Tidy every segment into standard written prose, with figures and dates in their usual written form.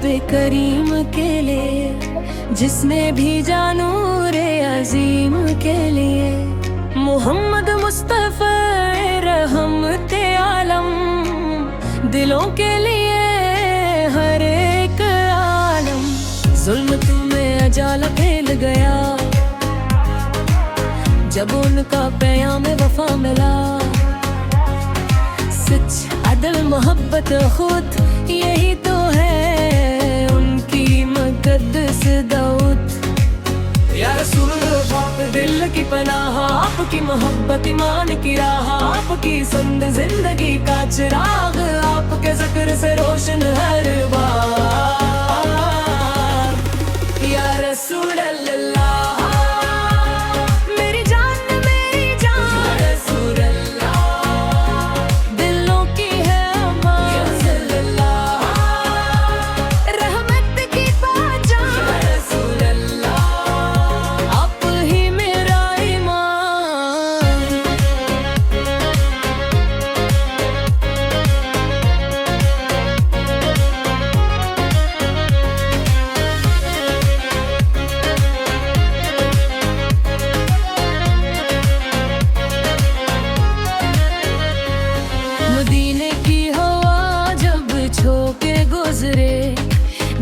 रब्बे करीम के लिए, जिसमें भी जानूर अजीम के लिए। मोहम्मद मुस्तफ़ा रहमते आलम, दिलों के लिए हर एक आलम। जुल्म तुम्हें अजाला फैल गया, जब उनका पैगाम वफा मिला। सच अदल मोहब्बत खुद यही तो है उनकी मदद से दाऊद। या रसूल बाप दिल की पनाह, आपकी मोहब्बत ईमान की राह, आपकी सुंद जिंदगी का चिराग, आपके जिक्र से रोशन हर बार। या रसूल अल्लाह, मदीने की हवा जब छोके गुजरे,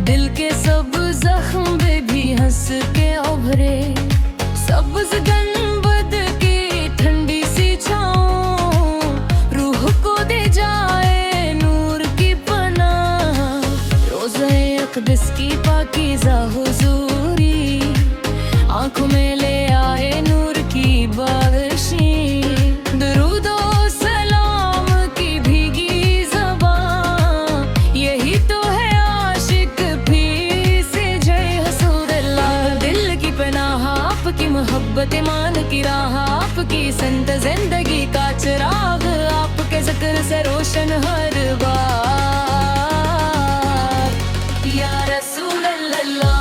दिल के सब जख्म पे भी हंस के उभरे। सब्ज़ गंबद की ठंडी सी छाँव, रूह को दे जाए नूर की पनाह। रोज़े अक़दस की पाकीज़ा हुज़ूरी, आँखों में ले आए नूर की बारिशी। दरूदो सलाम की भीगी ज़बां, यही तो है आशिक भी से जय रसूलल्लाह। दिल की पनाह, आपकी मोहब्बत ईमान की राह, आपकी संत जिंदगी का चिराग, आपके जिक्र से रोशन हर बार। या रसूल अल्लाह,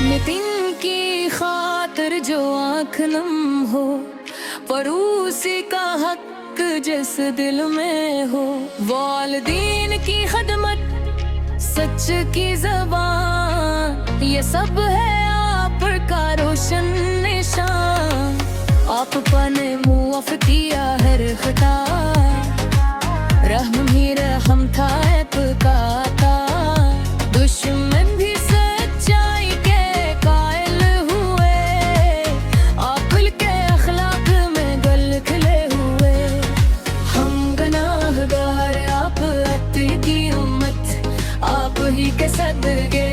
नितिन की खातिर जो आँख नम हो, पड़ोसी का हक जिस दिल में हो। वालिदीन की खदमत सच की ज़बान, ये सब है आपका रोशन निशान। आप पने मुआफ़ किया हर खता, रहम ही रहम था आपका अता। दुश्मन भी सच्चाई के कायल हुए, आक़िल के अखलाक में गल खिले हुए। हम गुनाहगार, आप अत्ती की उम्मत, आप ही के सदके